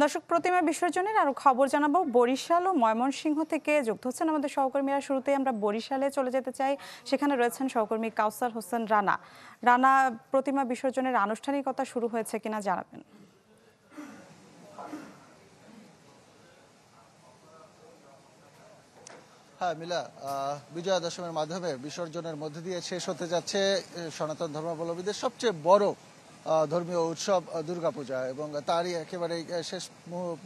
দর্শক, প্রতিমা বিসর্জনের আরো খবর জানাবো। বরিশাল ও ময়মনসিংহ থেকে যুক্ত হচ্ছেন আমাদের সহকর্মীরা। শুরুতেই আমরা বরিশালে চলে যেতে চাই, সেখানে রয়েছেন সহকর্মী কাউসার হোসেন রানা। রানা, প্রতিমা বিসর্জনের আনুষ্ঠানিকতা শুরু হয়েছে কিনা জানাবেন। হ্যাঁ মিলা, বিজয়া দশমীর মাধ্যমে বিসর্জনের মধ্যে দিয়ে শেষ হতে যাচ্ছে সনাতন ধর্মাবলম্বীদের সবচেয়ে বড় ধর্মীয় উৎসব দুর্গাপূজা, এবং তারই একেবারে শেষ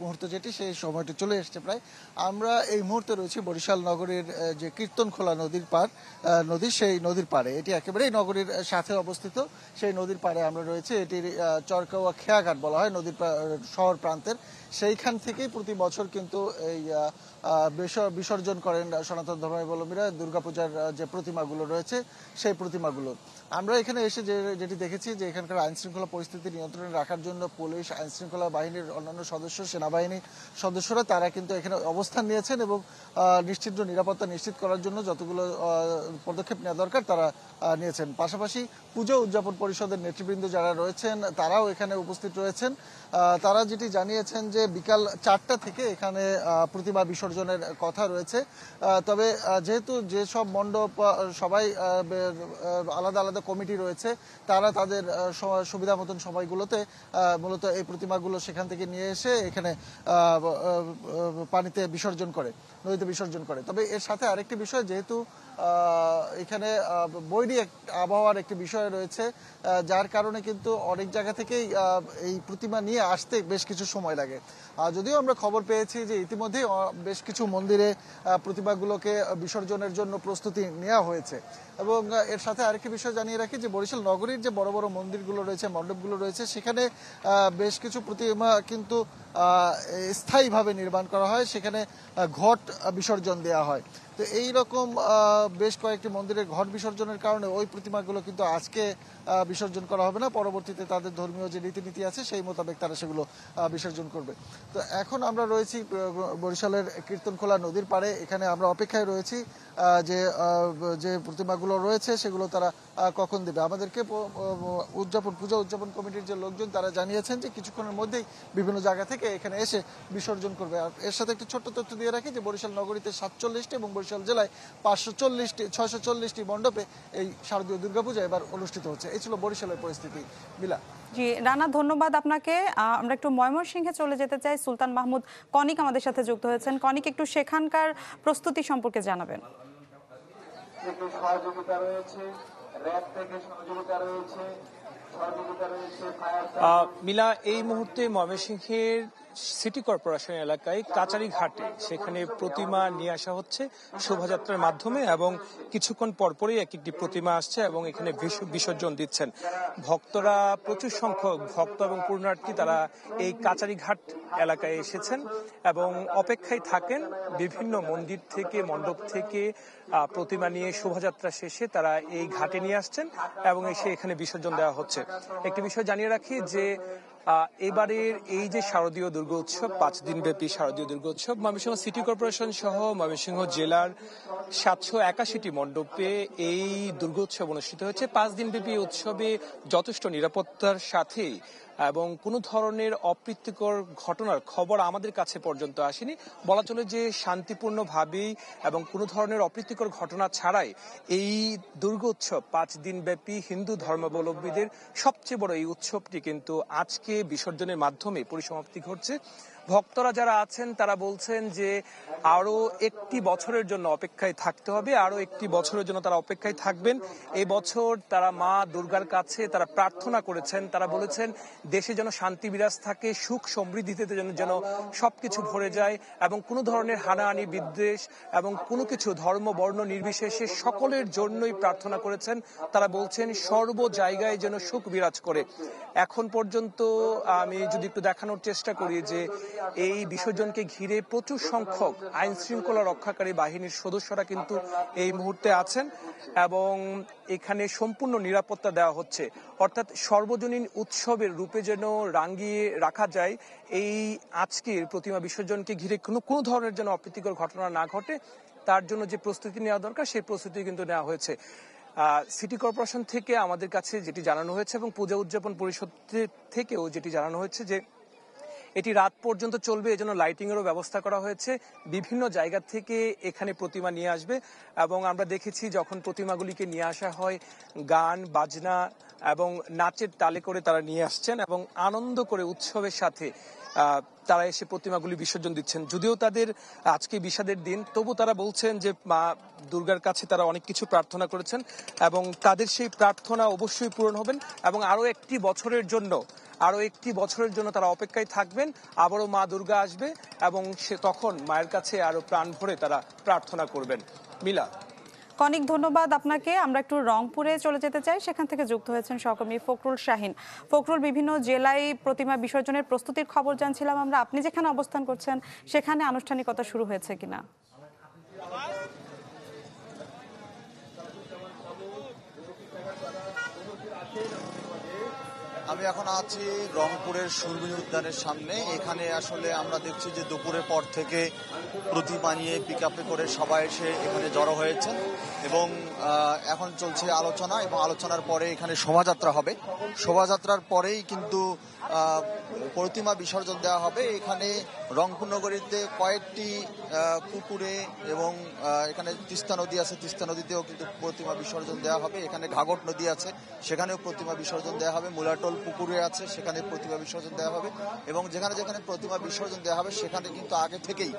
মুহূর্ত যেটি, সেই সময়টি চলে এসছে প্রায়। আমরা এই মুহূর্তে রয়েছি বরিশাল নগরীর যে কীর্তনখোলা নদী, সেই নদীর পাড়ে। এটি একেবারেই নগরীর সাথে অবস্থিত। সেই নদীর পাড়ে আমরা রয়েছি। এটির চরকাওয়া খেয়াঘাট বলা হয় নদীর শহর প্রান্তের। সেইখান থেকেই প্রতি বছর কিন্তু এই বিসর্জন করেন সনাতন ধর্মাবলম্বীরা দুর্গাপূজার যে প্রতিমাগুলো রয়েছে সেই প্রতিমাগুলো। আমরা এখানে এসে যেটি দেখেছি যে এখানকার আইনশৃঙ্খলা পরিস্থিতি নিয়ন্ত্রণে রাখার জন্য পুলিশ, আইনশৃঙ্খলা বাহিনীর অন্যান্য সদস্য, সেনাবাহিনীর সদস্যরা তারা কিন্তু এখানে অবস্থান নিয়েছেন এবং নিশ্চিত নিরাপত্তা নিশ্চিত করার জন্য যতগুলো পদক্ষেপ নেওয়া দরকার তারা নিয়েছেন। পাশাপাশি পুজো উদযাপন পরিষদের নেতৃবৃন্দ যারা রয়েছেন তারাও এখানে উপস্থিত রয়েছেন। তারা যেটি জানিয়েছেন যে বিকাল 4টা থেকে এখানে প্রতিমা বিসর্জনের কথা রয়েছে। তবে যেহেতু যেসব মণ্ডপ সবাই আলাদা আলাদা কমিটি রয়েছে, তারা তাদের সুবিধা মতন সময়গুলোতে মূলত এই প্রতিমাগুলো সেখান থেকে নিয়ে এসে এখানে পানিতে বিসর্জন করে, নদীতে বিসর্জন করে। তবে এর সাথে আরেকটি বিষয়, যেহেতু এখানে বৈরী আবহাওয়ার একটি বিষয় রয়েছে, যার কারণে কিন্তু অনেক জায়গা থেকেই এই প্রতিমা নিয়ে আসতে বেশ কিছু সময় লাগে। যদিও আমরা খবর পেয়েছি যে ইতিমধ্যেই বেশ কিছু মন্দিরে প্রতিমাগুলোকে বিসর্জনের জন্য প্রস্তুতি নেওয়া হয়েছে। এবং এর সাথে আরেকটি বিষয় জানিয়ে রাখি যে বরিশাল নগরীর যে বড় বড় মন্দিরগুলো রয়েছে, মণ্ডপগুলো রয়েছে, সেখানে বেশ কিছু প্রতিমা কিন্তু স্থায়ীভাবে নির্মাণ করা হয়, সেখানে ঘট বিসর্জন দেওয়া হয়। তো এই রকম বেশ কয়েকটি মন্দিরের ঘট বিসর্জনের কারণে ওই প্রতিমাগুলো কিন্তু আজকে বিসর্জন করা হবে না, পরবর্তীতে তাদের ধর্মীয় যে রীতিনীতি আছে সেই মোতাবেক তারা সেগুলো বিসর্জন করবে। তো এখন আমরা রয়েছি বরিশালের কীর্তনখোলা নদীর পাড়ে। এখানে আমরা অপেক্ষায় রয়েছি যে প্রতিমাগুলো রয়েছে সেগুলো তারা কখন দেবে। আমাদেরকে পূজা উদযাপন কমিটির যে লোকজন তারা জানিয়েছেন যে কিছুক্ষণের মধ্যেই বিভিন্ন জায়গা থেকে এখানে এসে বিসর্জন করবে। আর এর সাথে একটি ছোট্ট তথ্য দিয়ে রাখি যে বরিশাল নগরীতে 47টি এবং বরিশাল জেলায় 640টি মণ্ডপে এই শারদীয় দুর্গাপূজা এবার অনুষ্ঠিত হচ্ছে। এই ছিল বরিশালের পরিস্থিতি। মিলা। জি রানা, ধন্যবাদ আপনাকে। আমরা একটু ময়মনসিংহে চলে যেতে চাই। সুলতান মাহমুদ কনিক আমাদের সাথে যুক্ত হয়েছেন। কনিক, একটু সেখানকার প্রস্তুতি সম্পর্কে জানাবেন। সহযোগিতা রয়েছে, র্যাব থেকে সহযোগিতা রয়েছে, মিলা, এই মুহূর্তে ময়মনসিংহের সিটি কর্পোরেশন এলাকায় কাচারি ঘাটে সেখানে প্রতিমা নিয়ে আসা হচ্ছে শোভাযাত্রার মাধ্যমে, এবং কিছুক্ষণ পরপরই এক একটি প্রতিমা আসছে এবং এখানে বিসর্জন দিচ্ছেন ভক্তরা। প্রচুর সংখ্যক ভক্ত এবং পূর্ণার্থী তারা এই কাচারি ঘাট এলাকায় এসেছেন এবং অপেক্ষায় থাকেন। বিভিন্ন মন্দির থেকে, মণ্ডপ থেকে প্রতিমা নিয়ে শোভাযাত্রা শেষে তারা এই ঘাটে নিয়ে আসছেন এবং এসে এখানে বিসর্জন দেওয়া হচ্ছে। একটি বিষয় জানিয়ে রাখি যে এবারের এই যে শারদীয় দুর্গোৎসব, 5 দিন ব্যাপী শারদীয় দুর্গোৎসব, ময়মনসিংহ সিটি কর্পোরেশন সহ ময়মনসিংহ জেলার 781টি মণ্ডপে এই দুর্গোৎসব অনুষ্ঠিত হয়েছে। 5 দিন ব্যাপী উৎসবে যথেষ্ট নিরাপত্তার সাথে এবং কোনো ধরনের অপ্রীতিকর ঘটনার খবর আমাদের কাছে পর্যন্ত আসেনি। বলা চলে যে শান্তিপূর্ণভাবেই এবং কোনো ধরনের অপ্রীতিকর ঘটনা ছাড়াই এই দুর্গোৎসব 5 দিন ব্যাপী হিন্দু ধর্মাবলম্বীদের সবচেয়ে বড় এই উৎসবটি কিন্তু আজকে বিসর্জনের মাধ্যমে পরিসমাপ্তি ঘটছে। ভক্তরা যারা আছেন তারা বলছেন যে আরো একটি বছরের জন্য অপেক্ষায় থাকতে হবে, আরো একটি বছরের জন্য তারা অপেক্ষায় থাকবেন। এই বছর তারা মা দুর্গার কাছে তারা প্রার্থনা করেছেন, তারা বলেছেন দেশে যেন শান্তি বিরাজ থাকে, সুখ সমৃদ্ধিতে যেন সবকিছু ভরে যায় এবং কোনো ধরনের হানাহানি, বিদ্বেষ এবং কোনো কিছু ধর্ম বর্ণ নির্বিশেষে সকলের জন্যই প্রার্থনা করেছেন। তারা বলছেন সর্ব জায়গায় যেন সুখ বিরাজ করে। এখন পর্যন্ত আমি যদি একটু দেখানোর চেষ্টা করি যে এই বিসর্জনকে ঘিরে প্রচুর সংখ্যক আইন শৃঙ্খলা রক্ষাকারী বাহিনীর সদস্যরা কিন্তু এই মুহূর্তে আছেন এবং এখানে সম্পূর্ণ নিরাপত্তা দেওয়া হচ্ছে। অর্থাৎ সর্বজনীন উৎসবের রূপে যেন রাঙিয়ে রাখা যায় এই আজকের প্রতিমা বিসর্জনকে ঘিরে কোনো ধরনের যেন অপ্রীতিকর ঘটনা না ঘটে, তার জন্য যে প্রস্তুতি নেওয়া দরকার সেই প্রস্তুতি কিন্তু নেওয়া হয়েছে। সিটি কর্পোরেশন থেকে আমাদের কাছে যেটি জানানো হয়েছে এবং পূজা উদযাপন পরিষদ থেকেও যেটি জানানো হয়েছে যে এটি রাত পর্যন্ত চলবে, এজন্য লাইটিং এরও ব্যবস্থা করা হয়েছে। বিভিন্ন জায়গা থেকে এখানে প্রতিমা নিয়ে আসবে এবং আমরা দেখেছি যখন প্রতিমাগুলিকে নিয়ে আসা হয় গান বাজনা এবং নাচের তালে করে তারা নিয়ে আসছেন এবং আনন্দ করে উৎসবের সাথে তারা এসে প্রতিমাগুলি বিসর্জন দিচ্ছেন। যদিও তাদের আজকে বিষাদের দিন, তবু তারা বলছেন যে মা দুর্গার কাছে তারা অনেক কিছু প্রার্থনা করেছেন এবং তাদের সেই প্রার্থনা অবশ্যই পূরণ হবেন এবং আরো একটি বছরের জন্য তারা অপেক্ষায় থাকবেন। আবারও মা দুর্গা আসবে এবং সে তখন মায়ের কাছে আরো প্রাণ ভরে তারা প্রার্থনা করবেন। মিলা, অনেক ধন্যবাদ আপনাকে। আমরা একটু রংপুরে চলে যেতে চাই, সেখান থেকে যুক্ত হয়েছেন সহকর্মী ফখরুল শাহিন। ফখরুল, বিভিন্ন জেলায় প্রতিমা বিসর্জনের প্রস্তুতির খবর জানছিলাম আমরা, আপনি যেখানে অবস্থান করছেন সেখানে আনুষ্ঠানিকতা শুরু হয়েছে কিনা? আমি এখন আছি রংপুরের সুরবি উদ্যানের সামনে। এখানে আসলে আমরা দেখছি যে দুপুরের পর থেকে প্রতিমা নিয়ে পিকআপে করে সবাই এসে এখানে জড়ো হয়েছেন এবং এখন চলছে আলোচনা এবং আলোচনার পরে এখানে শোভাযাত্রা হবে। শোভাযাত্রার পরেই কিন্তু প্রতিমা বিসর্জন দেওয়া হবে। এখানে রংপুর নগরীতে কয়েকটি পুকুরে এবং এখানে তিস্তা নদী আছে, তিস্তা নদীতেও কিন্তু প্রতিমা বিসর্জন দেওয়া হবে। এখানে ঘাঘট নদী আছে, সেখানেও প্রতিমা বিসর্জন দেওয়া হবে। মুলাটোল পুকুরে আছে, সেখানে প্রতিমা বিসর্জন দেওয়া হবে এবং যেখানে যেখানে প্রতিমা বিসর্জন দেওয়া হবে সেখানে কিন্তু আগে থেকেই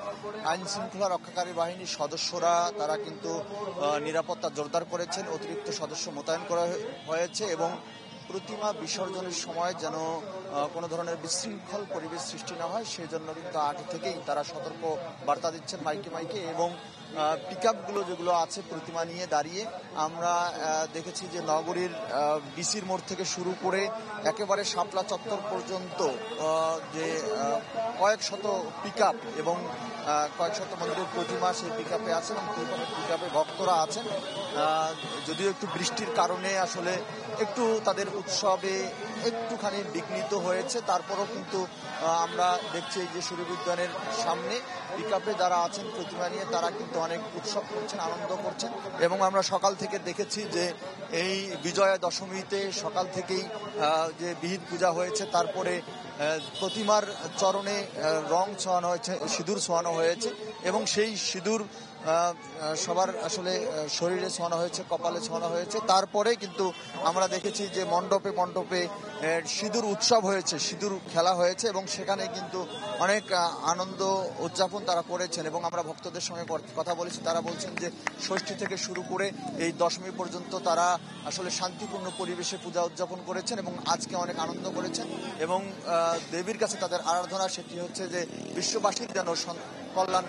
আইন শৃঙ্খলা রক্ষাকারী বাহিনীর সদস্যরা তারা কিন্তু নিরাপত্তা জোরদার করেছেন। অতিরিক্ত সদস্য মোতায়েন করা হয়েছে এবং প্রতিমা বিসর্জনের সময় যেন কোনো ধরনের বিশৃঙ্খল পরিবেশ সৃষ্টি না হয় সেই জন্য কিন্তু আগে থেকেই তারা সতর্ক বার্তা দিচ্ছেন মাইকে এবং পিকআপগুলো যেগুলো আছে প্রতিমা নিয়ে দাঁড়িয়ে আমরা দেখেছি যে নগরীর বিসির মোড় থেকে শুরু করে একেবারে শাপলা চত্বর পর্যন্ত যে কয়েক শত পিকআপ এবং কয়েক শত মন্দিরের প্রতিমা সেই পিকআপে আছে এবং পিকআপে ভক্তরা আছেন। যদিও একটু বৃষ্টির কারণে আসলে একটু তাদের উৎসবে একটুখানি বিঘ্নিত হয়েছে, তারপরও কিন্তু আমরা দেখছি যে সুরবি উদ্যানের সামনে পিকআপে যারা আছেন প্রতিমা নিয়ে তারা কিন্তু অনেক উৎসব করছেন, আনন্দ করছেন এবং আমরা সকাল থেকে দেখেছি যে এই বিজয়া দশমীতে সকাল থেকেই যে বিহিত পূজা হয়েছে, তারপরে প্রতিমার চরণে রং ছোঁয়ানো হয়েছে, সিঁদুর ছোঁয়ানো হয়েছে এবং সেই সিঁদুর সবার আসলে শরীরে ছোঁয়ানো হয়েছে, কপালে ছোঁয়ানো হয়েছে। তারপরে কিন্তু আমরা দেখেছি যে মণ্ডপে মণ্ডপে সিঁদুর উৎসব হয়েছে, সিঁদুর খেলা হয়েছে এবং সেখানে কিন্তু অনেক আনন্দ উদযাপন তারা করেছেন এবং আমরা ভক্তদের সঙ্গে কথা বলেছি, তারা বলছেন যে ষষ্ঠী থেকে শুরু করে এই দশমী পর্যন্ত তারা আসলে শান্তিপূর্ণ পরিবেশে পূজা উদযাপন করেছেন এবং আজকে অনেক আনন্দ করেছেন এবং দেবীর কাছে তাদের আরাধনা সেটি হচ্ছে যে বিশ্ববাসীর যেন কল্যাণ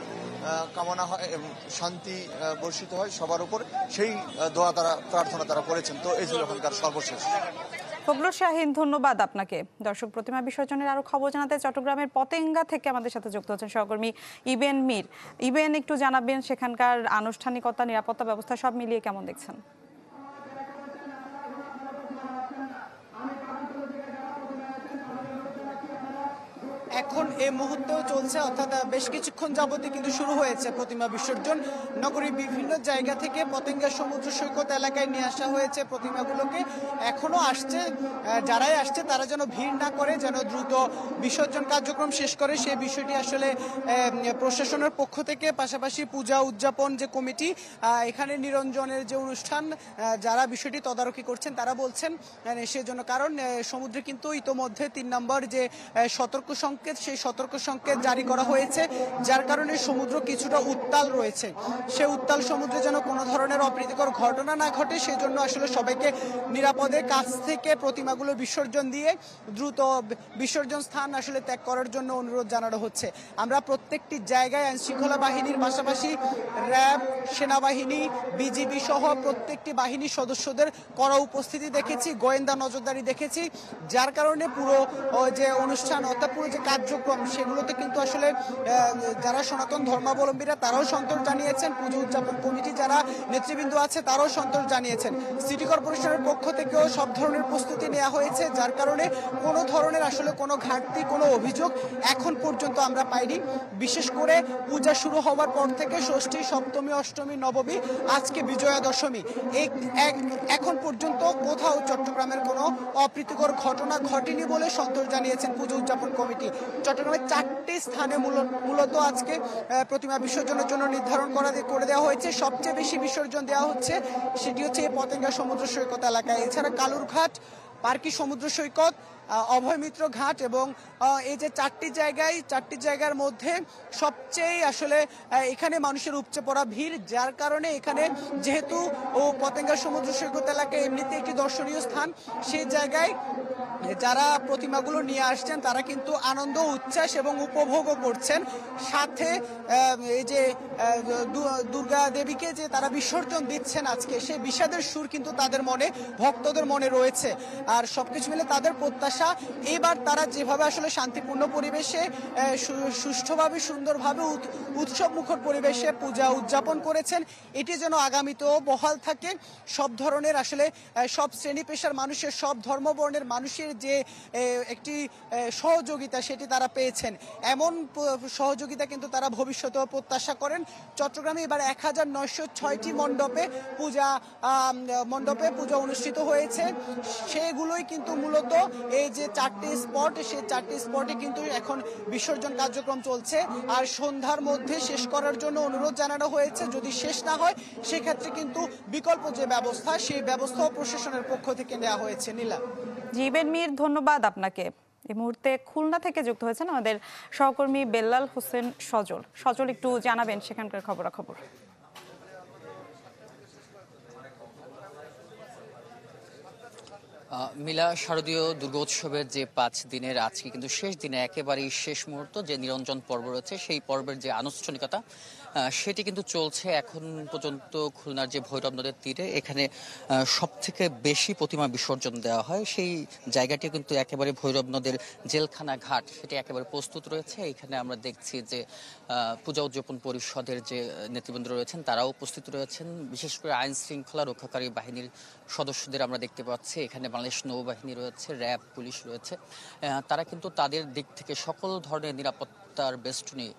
কামনা হয় এবং শান্তি বর্ষিত হয় সবার উপর, সেই দোয়া তারা প্রার্থনা তারা করেছেন। তো এই ছিল ওখানকার সর্বশেষ। ফখরুল শাহিন, ধন্যবাদ আপনাকে। দর্শক, প্রতিমা বিসর্জনের আরো খবর জানাতে চট্টগ্রামের পতেঙ্গা থেকে আমাদের সাথে যুক্ত হচ্ছেন সহকর্মী ইবেন মীর। ইবেন, একটু জানাবেন সেখানকার আনুষ্ঠানিকতা, নিরাপত্তা ব্যবস্থা সব মিলিয়ে কেমন দেখছেন? এখন এই মুহূর্তেও চলছে, অর্থাৎ বেশ কিছুক্ষণ যাবতই কিন্তু শুরু হয়েছে প্রতিমা বিসর্জন। নগরীর বিভিন্ন জায়গা থেকে পতেঙ্গা সমুদ্র সৈকত এলাকায় নিয়ে আসা হয়েছে প্রতিমাগুলোকে। এখনো আসছে, যারাই আসছে তারা যেন ভিড় না করে, যেন দ্রুত বিসর্জন কার্যক্রম শেষ করে সেই বিষয়টি আসলে প্রশাসনের পক্ষ থেকে, পাশাপাশি পূজা উদযাপন যে কমিটি, এখানে নিরঞ্জনের যে অনুষ্ঠান, যারা বিষয়টি তদারকি করছেন তারা বলছেন সেজন্য। কারণ সমুদ্রে কিন্তু ইতোমধ্যে ৩ নম্বর যে সতর্ক সংকেত, সেই সতর্ক সংকেত জারি করা হয়েছে, যার কারণে সমুদ্র কিছুটা উত্তাল রয়েছে। সে উত্তাল সমুদ্রে যেন কোনো ধরনের অপ্রীতিকর ঘটনা না ঘটে সেজন্য আসলে সবাইকে নিরাপদে কাছ থেকে প্রতিমাগুলো বিসর্জন দিয়ে দ্রুত বিসর্জন স্থান আসলে ত্যাগ করার জন্য অনুরোধ জানানো হচ্ছে। আমরা প্রত্যেকটি জায়গায় আইন শৃঙ্খলা বাহিনীর পাশাপাশি র্যাব, সেনাবাহিনী, বিজিবি সহ প্রত্যেকটি বাহিনীর সদস্যদের কড়া উপস্থিতি দেখেছি, গোয়েন্দা নজরদারি দেখেছি, যার কারণে পুরো যে অনুষ্ঠান অর্থাৎ পুরো যে কার্যক্রম সেগুলোতে কিন্তু আসলে যারা সনাতন ধর্মাবলম্বীরা তারাও সন্তোষ জানিয়েছেন, পুজো উদযাপন কমিটি যারা নেতৃবৃন্দ আছে তারাও সন্তোষ জানিয়েছেন। সিটি কর্পোরেশনের পক্ষ থেকেও সব ধরনের প্রস্তুতি নেওয়া হয়েছে, যার কারণে কোনো ধরনের আসলে কোনো ঘাটতি, কোনো অভিযোগ এখন পর্যন্ত আমরা পাইনি। বিশেষ করে পূজা শুরু হওয়ার পর থেকে ষষ্ঠী, সপ্তমী, অষ্টমী, নবমী, আজকে বিজয়া দশমী, এখন পর্যন্ত কোথাও চট্টগ্রামের কোনো অপ্রীতিকর ঘটনা ঘটেনি বলে সন্তোষ জানিয়েছেন পুজো উদযাপন কমিটি। চট্টগ্রামের 4টি স্থানে মূলত আজকে প্রতিমা বিসর্জনের জন্য নির্ধারণ করে দেওয়া হয়েছে। সবচেয়ে বেশি বিসর্জন দেওয়া হচ্ছে সেটি হচ্ছে এই পতেঙ্গা সমুদ্র সৈকত এলাকায়। এছাড়া কালুরঘাট, পার্কি সমুদ্র সৈকত, অভয় মিত্র ঘাট এবং এই যে 4টি জায়গার মধ্যে সবচেয়ে আসলে এখানে মানুষের উপচে পড়া ভিড়, যার কারণে এখানে যেহেতু পতেঙ্গা সমুদ্র সৈকত এলাকায় এমনিতে একটি দর্শনীয় স্থান, সেই জায়গায় যারা প্রতিমাগুলো নিয়ে আসছেন তারা কিন্তু আনন্দ, উচ্ছ্বাস এবং উপভোগও করছেন। সাথে এই যে দুর্গা দেবীকে যে তারা বিসর্জন দিচ্ছেন আজকে, সেই বিষাদের সুর কিন্তু তাদের মনে, ভক্তদের মনে রয়েছে। আর সবকিছু মিলে তাদের প্রত্যাশা এবার তারা যেভাবে আসলে শান্তিপূর্ণ পরিবেশে, সুষ্ঠুভাবে, সুন্দরভাবে, উৎসব মুখর পরিবেশে পূজা উদযাপন করেছেন, এটি যেন আগামীতেও বহাল থাকে। সব ধরনের আসলে সব শ্রেণী পেশার মানুষের, সব ধর্মবর্ণের মানুষের যে একটি সহযোগিতা সেটি তারা পেয়েছেন, এমন সহযোগিতা কিন্তু তারা ভবিষ্যতেও প্রত্যাশা করেন। চট্টগ্রামে এবার 1906টি মণ্ডপে পূজা অনুষ্ঠিত হয়েছে। সেগুলোই কিন্তু মূলত এই যে 4টি স্পট, সেই 4টি স্পটে কিন্তু এখন বিসর্জন কার্যক্রম চলছে। আর সন্ধ্যার মধ্যে শেষ করার জন্য অনুরোধ জানানো হয়েছে। যদি শেষ না হয় সেক্ষেত্রে কিন্তু বিকল্প যে ব্যবস্থা, সেই ব্যবস্থাও প্রশাসনের পক্ষ থেকে নেওয়া হয়েছে। নীলা। জীবেন মীর, ধন্যবাদ আপনাকে। এই মুহূর্তে খুলনা থেকে যুক্ত হয়েছেন আমাদের সহকর্মী বেল্লাল হোসেন সজল। একটু জানাবেন সেখানকার খবরাখবর। মিলা, শারদীয় দুর্গোৎসবের যে 5 দিনের আজকে কিন্তু শেষ দিনে একেবারেই শেষ মুহূর্ত, যে নিরঞ্জন পর্ব রয়েছে সেই পর্বের যে আনুষ্ঠানিকতা সেটি কিন্তু চলছে এখন পর্যন্ত। খুলনার যে ভৈরব নদের তীরে এখানে সব থেকে বেশি প্রতিমা বিসর্জন দেওয়া হয়, সেই জায়গাটি কিন্তু একেবারে ভৈরব নদের জেলখানা ঘাট, সেটি একেবারে প্রস্তুত রয়েছে। এখানে আমরা দেখছি যে পূজা উদযাপন পরিষদের যে নেতৃবৃন্দ রয়েছেন তারাও উপস্থিত রয়েছেন। বিশেষ করে আইন শৃঙ্খলা রক্ষাকারী বাহিনীর সদস্যদের আমরা দেখতে পাচ্ছি। এখানে বাংলাদেশ নৌবাহিনী রয়েছে, র্যাব, পুলিশ রয়েছে। তারা কিন্তু তাদের দিক থেকে সকল ধরনের নিরাপত্তার বেষ্টনী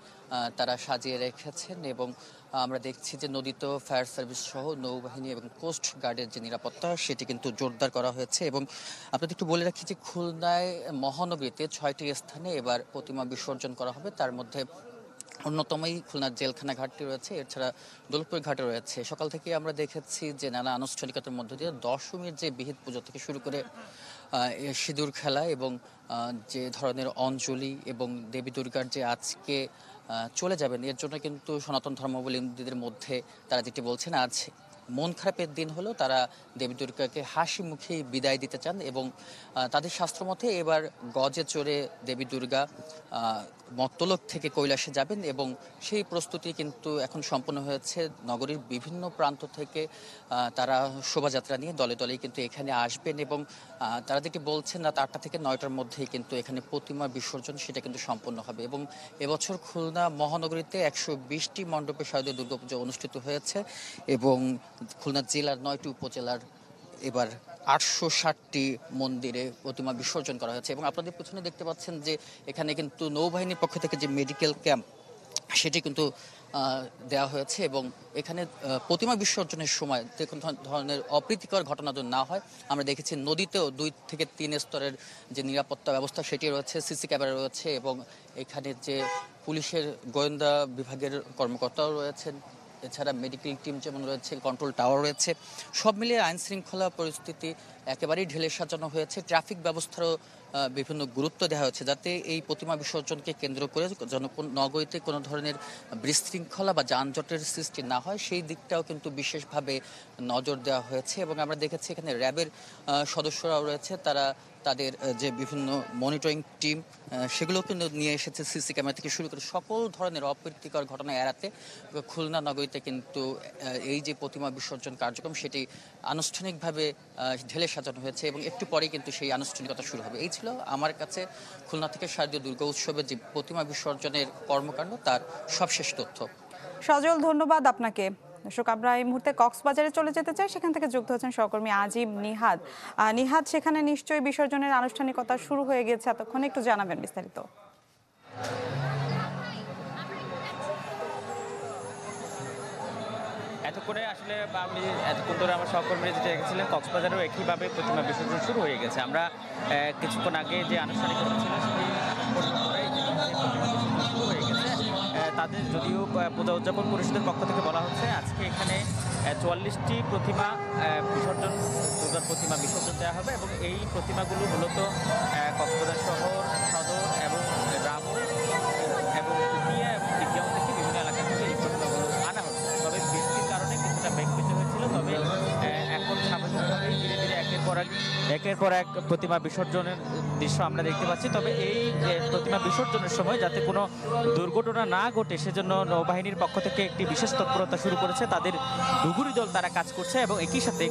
তারা সাজিয়ে রেখেছেন এবং আমরা দেখছি যে নদীতেও ফায়ার সার্ভিস সহ নৌবাহিনী এবং কোস্ট গার্ডের যে নিরাপত্তা সেটি কিন্তু জোরদার করা হয়েছে। এবং আপনাদের একটু বলে রাখি যে খুলনায় মহানগরীতে 6টি স্থানে এবার প্রতিমা বিসর্জন করা হবে। তার মধ্যে অন্যতমই খুলনার জেলখানা ঘাটটি রয়েছে, এছাড়া দৌলতপুর ঘাটে রয়েছে। সকাল থেকে আমরা দেখেছি যে নানা আনুষ্ঠানিকতার মধ্য দিয়ে দশমীর যে বিহিত পুজো থেকে শুরু করে সিঁদুর খেলা এবং যে ধরনের অঞ্জলি এবং দেবী দুর্গার যে আজকে চলে যাবেন, এর জন্য কিন্তু সনাতন ধর্মাবলম্বীদের মধ্যে তারা যেটি বলছেন, আজ মন খারাপের দিন হলেও তারা দেবী দুর্গাকে হাসি মুখে বিদায় দিতে চান এবং তাদের শাস্ত্রমতে এবার গজে চড়ে দেবী দুর্গা মত্তলোক থেকে কৈলাসে যাবেন এবং সেই প্রস্তুতি কিন্তু এখন সম্পন্ন হয়েছে। নগরীর বিভিন্ন প্রান্ত থেকে তারা শোভাযাত্রা নিয়ে দলে দলেই কিন্তু এখানে আসবেন এবং তারা যেটি বলছেন রাত 8টা থেকে 9টার মধ্যেই কিন্তু এখানে প্রতিমা বিসর্জন সেটা কিন্তু সম্পন্ন হবে। এবং এবছর খুলনা মহানগরীতে 120টি মণ্ডপে শারদীয় দুর্গাপূজা অনুষ্ঠিত হয়েছে এবং খুলনা জেলার 9টি উপজেলার এবার 860টি মন্দিরে প্রতিমা বিসর্জন করা হয়েছে। এবং আপনাদের পিছনে দেখতে পাচ্ছেন যে এখানে কিন্তু নৌবাহিনীর পক্ষ থেকে যে মেডিকেল ক্যাম্প সেটি কিন্তু দেওয়া হয়েছে এবং এখানে প্রতিমা বিসর্জনের সময় যে কোনো ধরনের অপ্রীতিকর ঘটনা যেন না হয়। আমরা দেখেছি নদীতেও 2 থেকে 3 স্তরের যে নিরাপত্তা ব্যবস্থা সেটি রয়েছে, সিসি ক্যামেরা রয়েছে এবং এখানে যে পুলিশের গোয়েন্দা বিভাগের কর্মকর্তাও রয়েছেন, এছাড়া মেডিকেল টিম যেমন রয়েছে, কন্ট্রোল টাওয়ার রয়েছে। সব মিলিয়ে আইন শৃঙ্খলা পরিস্থিতি একেবারেই ঢেলে সাজানো হয়েছে। ট্রাফিক ব্যবস্থারও বিভিন্ন গুরুত্ব দেওয়া হয়েছে যাতে এই প্রতিমা বিসর্জনকে কেন্দ্র করে নগরীতে কোনো ধরনের বিশৃঙ্খলা বা যানজটের সৃষ্টি না হয়, সেই দিকটাও কিন্তু বিশেষভাবে নজর দেওয়া হয়েছে। এবং আমরা দেখেছি এখানে র্যাবের সদস্যরাও রয়েছে, তারা তাদের যে বিভিন্ন মনিটরিং টিম সেগুলো কিন্তু নিয়ে এসেছে। সিসি ক্যামেরা থেকে শুরু করে সকল ধরনের অপ্রীতিকর ঘটনা এড়াতে খুলনা নগরীতে কিন্তু এই যে প্রতিমা বিসর্জন কার্যক্রম সেটি আনুষ্ঠানিকভাবে ঢেলে সাজানো হয়েছে এবং একটু পরেই কিন্তু সেই আনুষ্ঠানিকতা শুরু হবে। এই ছিল আমার কাছে খুলনা থেকে শারদীয় দুর্গা উৎসবের যে প্রতিমা বিসর্জনের কর্মকাণ্ড তার সবশেষ তথ্য। সজল, ধন্যবাদ আপনাকে। দর্শক, আমরা এই মুহূর্তে কক্সবাজারে চলে যেতে চাই। সেখান থেকে যুক্ত হচ্ছেন সহকর্মী আজিম নিহাদ। সেখানে নিশ্চয়ই বিসর্জনের আনুষ্ঠানিকতা শুরু হয়ে গেছে, এতক্ষণে একটু জানাবেন বিস্তারিত। করে আসলে আমি এতক্ষণ ধরে আমার সহকর্মীরা যেটা দেখেছিলেন কক্সবাজারেও একইভাবে প্রতিমা বিসর্জন শুরু হয়ে গেছে। আমরা কিছুক্ষণ আগে যে আনুষ্ঠানিকতা ছিল সেটি তাদের যদিও পূজা উদযাপন পরিষদের পক্ষ থেকে বলা হচ্ছে আজকে এখানে 44টি প্রতিমা বিসর্জন, দুর্গার প্রতিমা বিসর্জন দেওয়া হবে এবং এই প্রতিমাগুলো মূলত কক্সবাজার শহর, সদর এবং রামু এবং কুমিল্লা এবং দিঘিয়াও থেকে বিভিন্ন এলাকা থেকে এই প্রতিমাগুলো আনা হচ্ছে। তবে বৃষ্টির কারণে কিছুটা বেগ পেতে হয়েছিল, তবে এখন স্বাভাবিকভাবেই ধীরে ধীরে একের পর এক প্রতিমা বিসর্জনের দৃশ্য আমরা দেখতে পাচ্ছি। তবে এই প্রতিমা বিসর্জনের সময় যাতে কোনো দুর্ঘটনা না ঘটে সেজন্য নৌবাহিনীর পক্ষ থেকে একটি বিশেষ তৎপরতা শুরু করেছে। তাদের ডুগুরি দল তারা কাজ করছে এবং একই সাথে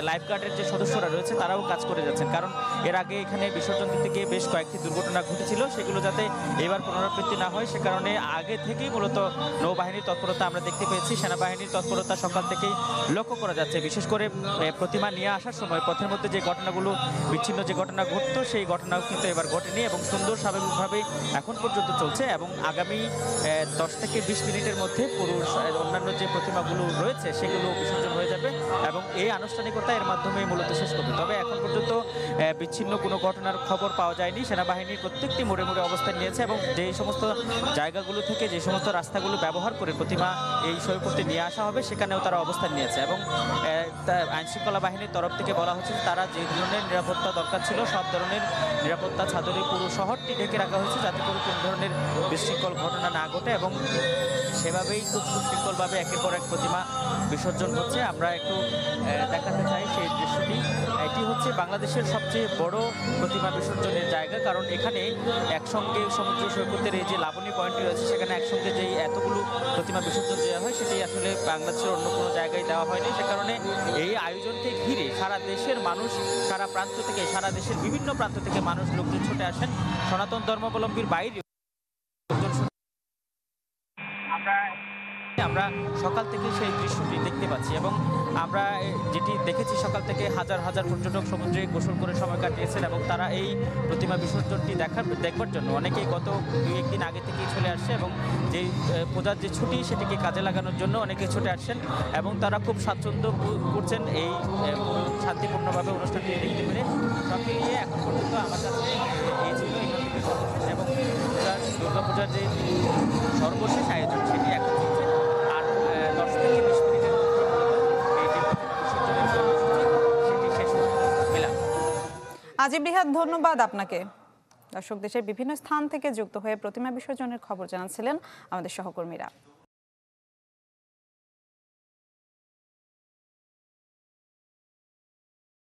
লাইফগার্ডের যে সদস্যরা রয়েছে তারাও কাজ করে যাচ্ছেন, কারণ এর আগে এখানে বিসর্জন দিতে গিয়ে বেশ কয়েকটি দুর্ঘটনা ঘটেছিল, সেগুলো যাতে এবার পুনরাবৃত্তি না হয় সে কারণে আগে থেকেই মূলত নৌবাহিনীর তৎপরতা আমরা দেখতে পেয়েছি। সেনাবাহিনীর তৎপরতা সকাল থেকেই লক্ষ্য করা যাচ্ছে। বিশেষ করে প্রতিমা নিয়ে আসার সময় পথের মধ্যে যে ঘটনাগুলো, বিচ্ছিন্ন যে ঘটনা ঘটতো সেই ঘটনাও কিন্তু এবার ঘটেনি এবং সুন্দর স্বাভাবিকভাবে এখন পর্যন্ত চলছে এবং আগামী 10 থেকে 20 মিনিটের মধ্যে পুরুষ অন্যান্য যে প্রতিমাগুলো রয়েছে সেগুলো বিসর্জন হয়ে যাবে এবং এই আনুষ্ঠানিকতা এর মাধ্যমে মূলত শেষ করবে। তবে এখন পর্যন্ত বিচ্ছিন্ন কোনো ঘটনার খবর পাওয়া যায়নি। সেনাবাহিনীর প্রত্যেকটি মোড়ে মোড়ে অবস্থান নিয়েছে এবং যে সমস্ত জায়গাগুলো থেকে যে সমস্ত রাস্তাগুলো ব্যবহার করে প্রতিমা এই সৈকতে নিয়ে আসা হবে সেখানেও তারা অবস্থান নিয়েছে এবং আইনশৃঙ্খলা বাহিনীর তরফ থেকে বলা হচ্ছে তারা যে ধরনের নিরাপত্তা দরকার ছিল সব ধরনের নিরাপত্তা ছাদরে পুরো শহরটি ঢেকে রাখা হয়েছে যাতে করে কোনো ধরনের বিশৃঙ্খল ঘটনা না ঘটে এবং সেভাবেই খুব সুশৃঙ্খলভাবে একের পর এক প্রতিমা বিসর্জন হচ্ছে। আমরা একটু দেখাতে চাই সেই দৃশ্যটি। এটি হচ্ছে বাংলাদেশের সবচেয়ে বড় প্রতিমা বিসর্জনের জায়গা, কারণ এখানে একসঙ্গে সমুদ্র সৈকতের এই যে লাবণী পয়েন্টটি রয়েছে সেখানে একসঙ্গে যেই এতগুলো প্রতিমা বিসর্জন দেওয়া হয় সেটি আসলে বাংলাদেশের অন্য কোনো জায়গায় দেওয়া হয়নি। সে কারণে এই আয়োজনকে ঘিরে সারা দেশের মানুষ, সারা প্রান্ত থেকে, সারা দেশের বিভিন্ন প্রান্ত থেকে মানুষ লোকজন ছুটে আসেন। সনাতন ধর্মাবলম্বীর বাইরে আমরা সকাল থেকে সেই দৃশ্যটি দেখতে পাচ্ছি এবং আমরা যেটি দেখেছি সকাল থেকে হাজার হাজার পর্যটক সমুদ্রে গোসল করে সময় কাটিয়েছেন এবং তারা এই প্রতিমা বিসর্জনটি দেখবার জন্য অনেকেই গত 2-1 দিন আগে থেকেই চলে আসছে এবং যেই পূজার যে ছুটি সেটিকে কাজে লাগানোর জন্য অনেকে ছুটে আসছেন এবং তারা খুব স্বাচ্ছন্দ্য করছেন এই শান্তিপূর্ণভাবে অনুষ্ঠানটি দেখতে পেরে। সব মিলিয়ে এখন পর্যন্ত আমার কাছে এই ছিল এখান থেকে এবং দুর্গাপূজার যে সর্বশেষ আয়োজন সেটি এখন চলছে। আর 10 থেকে 20 মিনিটের মধ্যে এই যে বিসর্জনের কর্মসূচি সেটি শেষ হবে। আজিব রিহাদ, ধন্যবাদ আপনাকে। দর্শক, দেশের বিভিন্ন স্থান থেকে যুক্ত হয়ে প্রতিমা বিসর্জনের খবর জানাচ্ছিলেন আমাদের সহকর্মীরা।